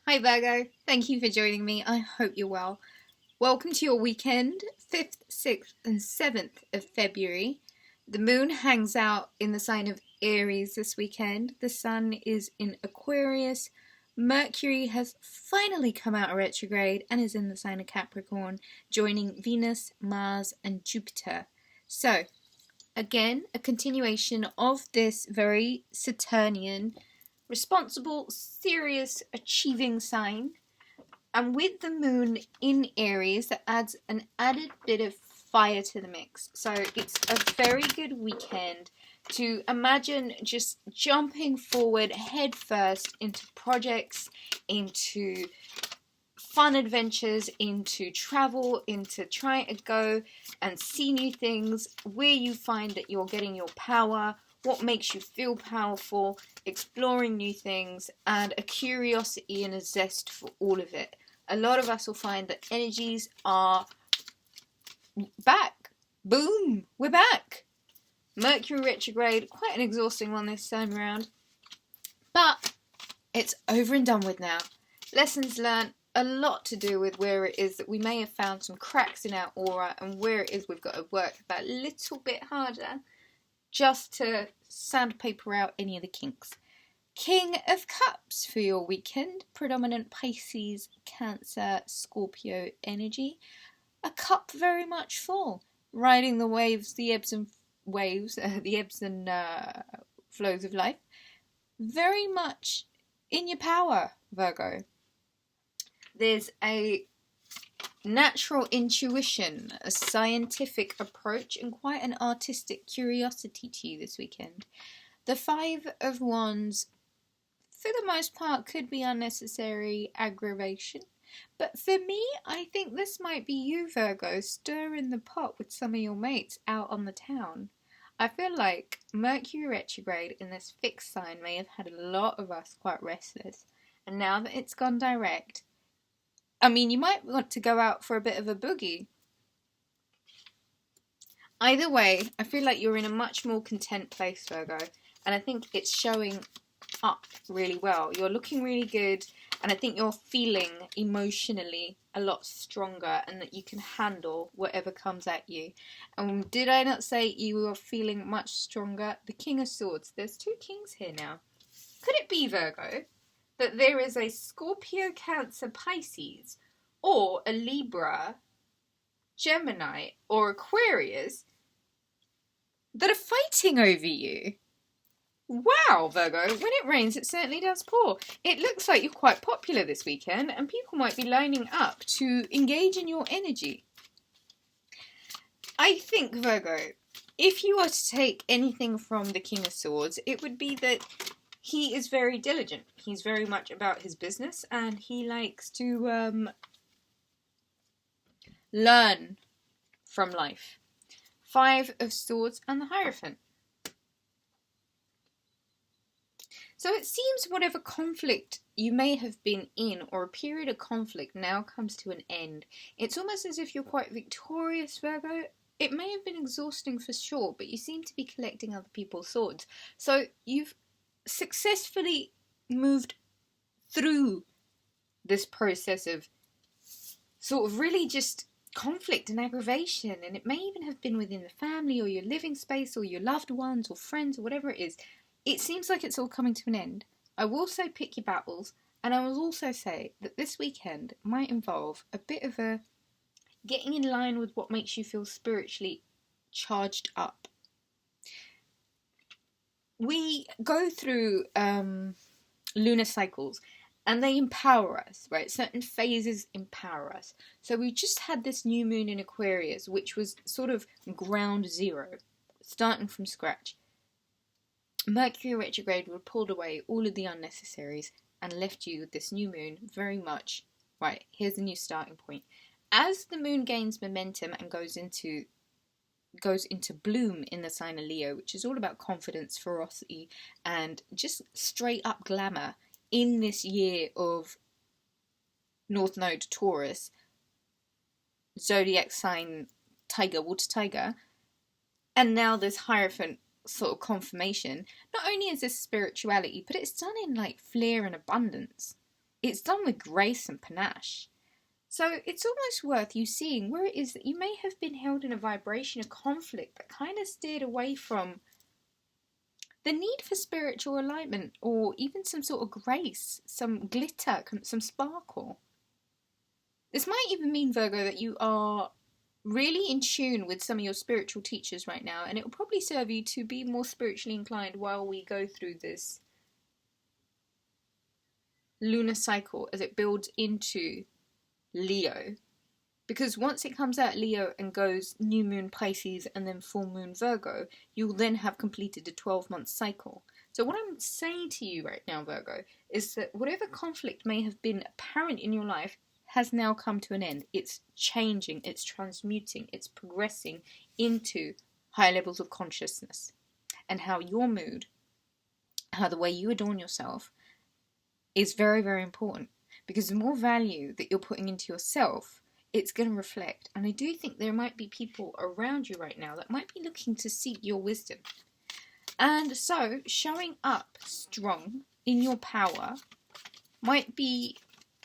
Hi Virgo, thank you for joining me. I hope you're well. Welcome to your weekend, 5th, 6th and 7th of February. The moon hangs out in the sign of Aries this weekend. The sun is in Aquarius. Mercury has finally come out of retrograde and is in the sign of Capricorn, joining Venus, Mars and Jupiter. So, again, a continuation of this very Saturnian, responsible, serious, achieving sign. And with the moon in Aries, that adds an added bit of fire to the mix. So it's a very good weekend to imagine just jumping forward head first into projects, into fun adventures, into travel, into trying to go and see new things, where you find that you're getting your power, what makes you feel powerful, exploring new things, and a curiosity and a zest for all of it. A lot of us will find that energies are back. Boom! We're back! Mercury retrograde, quite an exhausting one this time around. But it's over and done with now. Lessons learned, a lot to do with where it is that we may have found some cracks in our aura and where it is we've got to work that little bit harder just to sandpaper out any of the kinks. King of Cups for your weekend. Predominant Pisces, Cancer, Scorpio energy. A cup very much full. Riding the waves, the ebbs and flows of life. Very much in your power, Virgo. There's a natural intuition, a scientific approach, and quite an artistic curiosity to you this weekend. The Five of Wands, for the most part, could be unnecessary aggravation. But for me, I think this might be you, Virgo, stirring the pot with some of your mates out on the town. I feel like Mercury retrograde in this fixed sign may have had a lot of us quite restless. And now that it's gone direct, I mean, you might want to go out for a bit of a boogie. Either way, I feel like you're in a much more content place, Virgo. And I think it's showing up really well. You're looking really good. And I think you're feeling emotionally a lot stronger and that you can handle whatever comes at you. And did I not say you were feeling much stronger? The King of Swords. There's two kings here now. Could it be, Virgo, that there is a Scorpio, Cancer, Pisces, or a Libra, Gemini, or Aquarius that are fighting over you? Wow, Virgo, when it rains it certainly does pour. It looks like you're quite popular this weekend and people might be lining up to engage in your energy. I think, Virgo, if you were to take anything from the King of Swords, it would be that he is very diligent. He's very much about his business and he likes to learn from life. Five of Swords and the Hierophant. So it seems whatever conflict you may have been in, or a period of conflict, now comes to an end. It's almost as if you're quite victorious, Virgo. It may have been exhausting for sure, but you seem to be collecting other people's swords. So you've successfully moved through this process of sort of really just conflict and aggravation, and it may even have been within the family or your living space or your loved ones or friends or whatever it is. It seems like it's all coming to an end. I will say pick your battles, and I will also say that this weekend might involve a bit of a getting in line with what makes you feel spiritually charged up. We go through lunar cycles and they empower us, right? Certain phases empower us. So we just had this new moon in Aquarius, which was sort of ground zero, starting from scratch. Mercury retrograde would have pulled away all of the unnecessaries and left you with this new moon very much, right, here's a new starting point. As the moon gains momentum and goes into bloom in the sign of Leo, which is all about confidence, ferocity, and just straight up glamour in this year of North Node Taurus, zodiac sign Tiger, water tiger, and now this Hierophant sort of confirmation. Not only is this spirituality, but it's done in like flair and abundance. it's done with grace and panache. So it's almost worth you seeing where it is that you may have been held in a vibration of conflict that kind of steered away from the need for spiritual alignment, or even some sort of grace, some glitter, some sparkle. This might even mean, Virgo, that you are really in tune with some of your spiritual teachers right now, and it will probably serve you to be more spiritually inclined while we go through this lunar cycle as it builds into Leo. Because once it comes out Leo and goes new moon Pisces and then full moon Virgo, you'll then have completed a 12-month cycle. So what I'm saying to you right now, Virgo, is that whatever conflict may have been apparent in your life has now come to an end. It's changing, it's transmuting, it's progressing into higher levels of consciousness. And how your mood, how the way you adorn yourself is very, very important. Because the more value that you're putting into yourself, it's going to reflect. And I do think there might be people around you right now that might be looking to seek your wisdom. And so, showing up strong in your power might be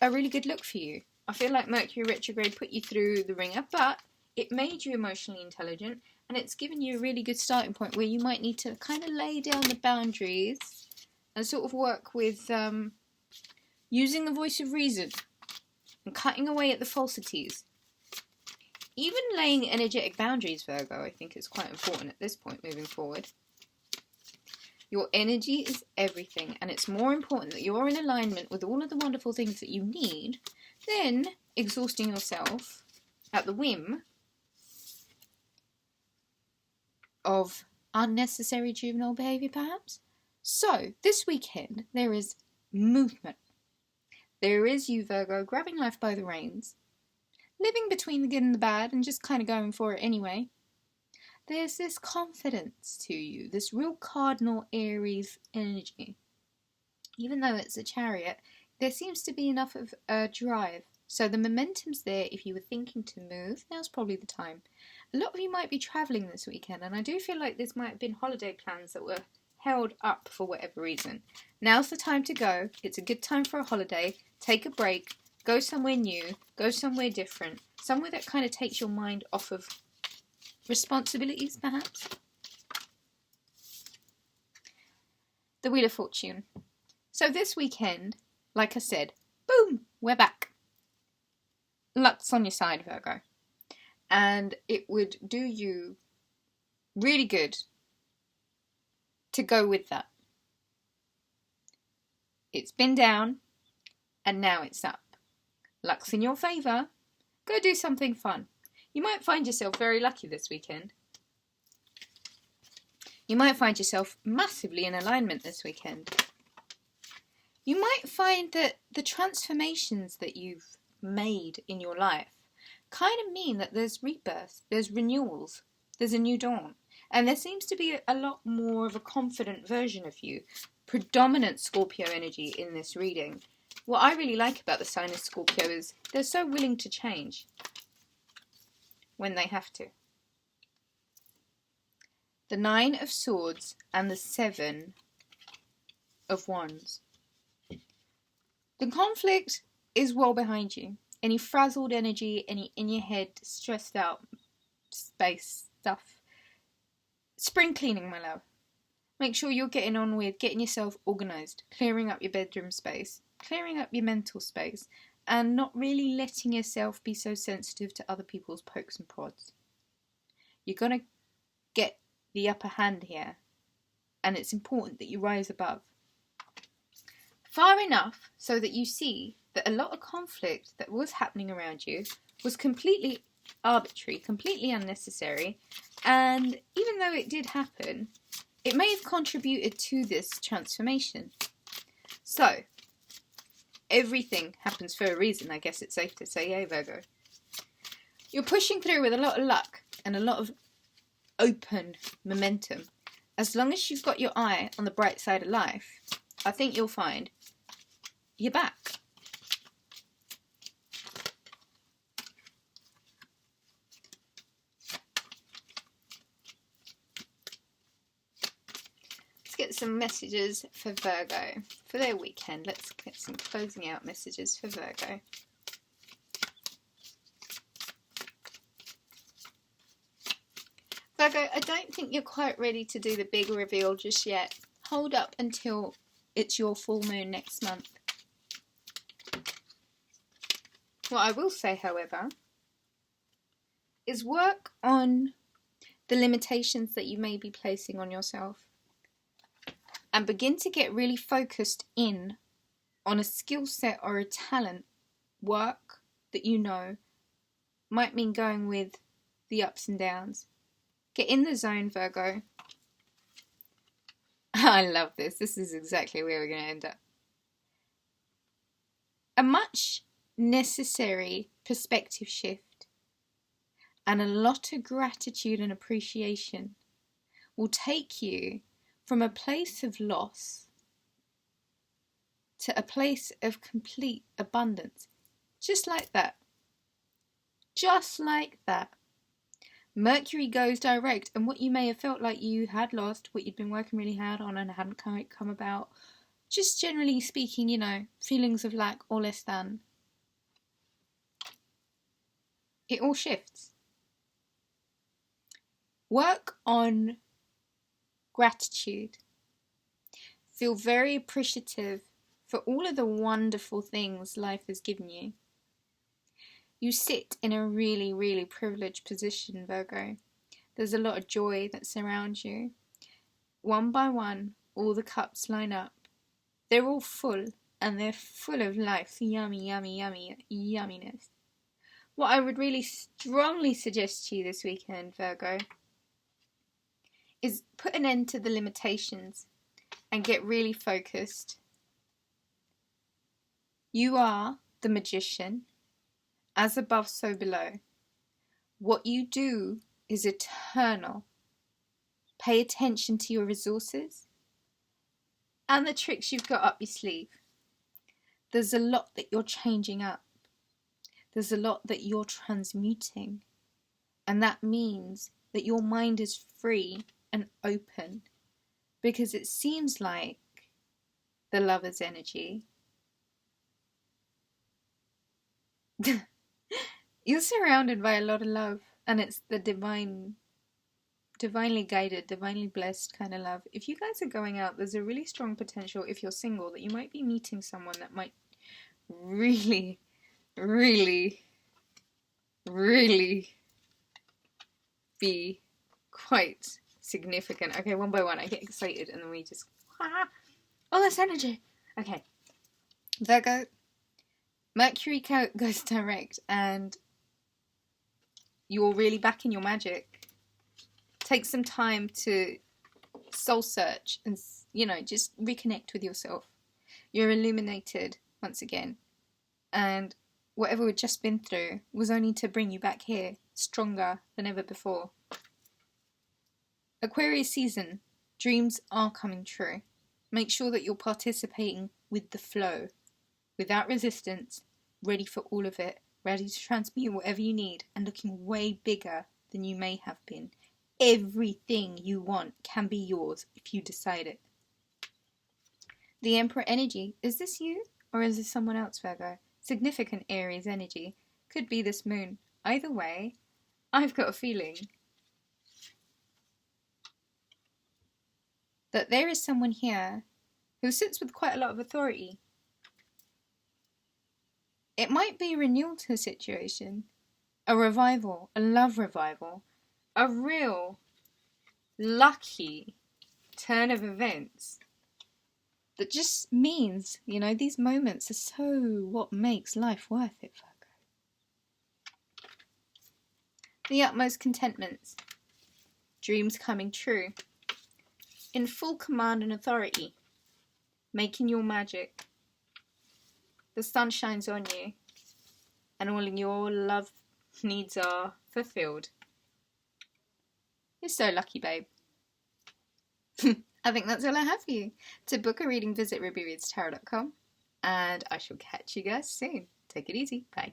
a really good look for you. I feel like Mercury retrograde put you through the ringer, but it made you emotionally intelligent, and it's given you a really good starting point where you might need to kind of lay down the boundaries and sort of work with using the voice of reason and cutting away at the falsities. Even laying energetic boundaries, Virgo, I think is quite important at this point moving forward. Your energy is everything, and it's more important that you're in alignment with all of the wonderful things that you need than exhausting yourself at the whim of unnecessary juvenile behaviour, perhaps. So, this weekend, there is movement. There is you, Virgo, grabbing life by the reins, living between the good and the bad, and just kind of going for it anyway. There's this confidence to you, this real cardinal Aries energy. Even though it's a chariot, there seems to be enough of a drive. So the momentum's there if you were thinking to move. Now's probably the time. A lot of you might be travelling this weekend, and I do feel like this might have been holiday plans that were held up for whatever reason. Now's the time to go. It's a good time for a holiday. Take a break. Go somewhere new. Go somewhere different. Somewhere that kind of takes your mind off of responsibilities, perhaps. The Wheel of Fortune. So this weekend, like I said, boom, we're back. Luck's on your side, Virgo. And it would do you really good to go with that. It's been down, and now it's up. Luck's in your favour. Go do something fun. You might find yourself very lucky this weekend. You might find yourself massively in alignment this weekend. You might find that the transformations that you've made in your life kind of mean that there's rebirth, there's renewals, there's a new dawn. And there seems to be a lot more of a confident version of you. Predominant Scorpio energy in this reading. What I really like about the sign of Scorpio is they're so willing to change when they have to. The 9 of Swords and the 7 of Wands. The conflict is well behind you. Any frazzled energy, any in your head, stressed out space stuff. Spring cleaning, my love. Make sure you're getting on with getting yourself organised, clearing up your bedroom space, clearing up your mental space, and not really letting yourself be so sensitive to other people's pokes and prods. You're going to get the upper hand here, and it's important that you rise above. Far enough so that you see that a lot of conflict that was happening around you was completely arbitrary, completely unnecessary, and even though it did happen, it may have contributed to this transformation. So, everything happens for a reason, I guess it's safe to say, eh, Virgo? You're pushing through with a lot of luck and a lot of open momentum. As long as you've got your eye on the bright side of life, I think you'll find you're back. Let's get some messages for Virgo for their weekend. Let's get some closing out messages for Virgo. Virgo, I don't think you're quite ready to do the big reveal just yet. Hold up until it's your full moon next month. What I will say, however, is work on the limitations that you may be placing on yourself and begin to get really focused in on a skill set or a talent work that you know might mean going with the ups and downs. Get in the zone, Virgo. I love this. This is exactly where we're going to end up. A much necessary perspective shift and a lot of gratitude and appreciation will take you from a place of loss to a place of complete abundance. Just like that. Just like that. Mercury goes direct, and what you may have felt like you had lost, what you'd been working really hard on and hadn't quite come about, just generally speaking, you know, feelings of lack or less than, it all shifts. Work on gratitude. Feel very appreciative for all of the wonderful things life has given you. You sit in a really, really privileged position, Virgo. There's a lot of joy that surrounds you. One by one, all the cups line up. They're all full, and they're full of life. Yummy, yummy, yummy, yumminess. What I would really strongly suggest to you this weekend, Virgo, is put an end to the limitations and get really focused. You are the magician. As above, so below. What you do is eternal. Pay attention to your resources and the tricks you've got up your sleeve. There's a lot that you're changing up. There's a lot that you're transmuting. And that means that your mind is free and open. Because it seems like the Lover's energy. You're surrounded by a lot of love, and it's the divinely guided, divinely blessed kind of love. If you guys are going out, there's a really strong potential, if you're single, that you might be meeting someone that might really, really, really be quite significant. Okay, one by one, I get excited, and then we just, all this energy. Okay, Virgo, Mercury goes direct, and you're really back in your magic. Take some time to soul search and, you know, just reconnect with yourself. You're illuminated once again. And whatever we've just been through was only to bring you back here, stronger than ever before. Aquarius season, dreams are coming true. Make sure that you're participating with the flow, without resistance, ready for all of it. Ready to transmute whatever you need and looking way bigger than you may have been. Everything you want can be yours if you decide it. The Emperor energy. Is this you or is this someone else, Virgo? Significant Aries energy. Could be this moon. Either way, I've got a feeling that there is someone here who sits with quite a lot of authority. It might be a renewal to a situation, a revival, a love revival, a real lucky turn of events that just means, you know, these moments are so what makes life worth it, Virgo. The utmost contentments, dreams coming true, in full command and authority, making your magic. The sun shines on you, and all your love needs are fulfilled. You're so lucky, babe. I think that's all I have for you. To book a reading, visit rubyreadstarot.com, and I shall catch you guys soon. Take it easy. Bye.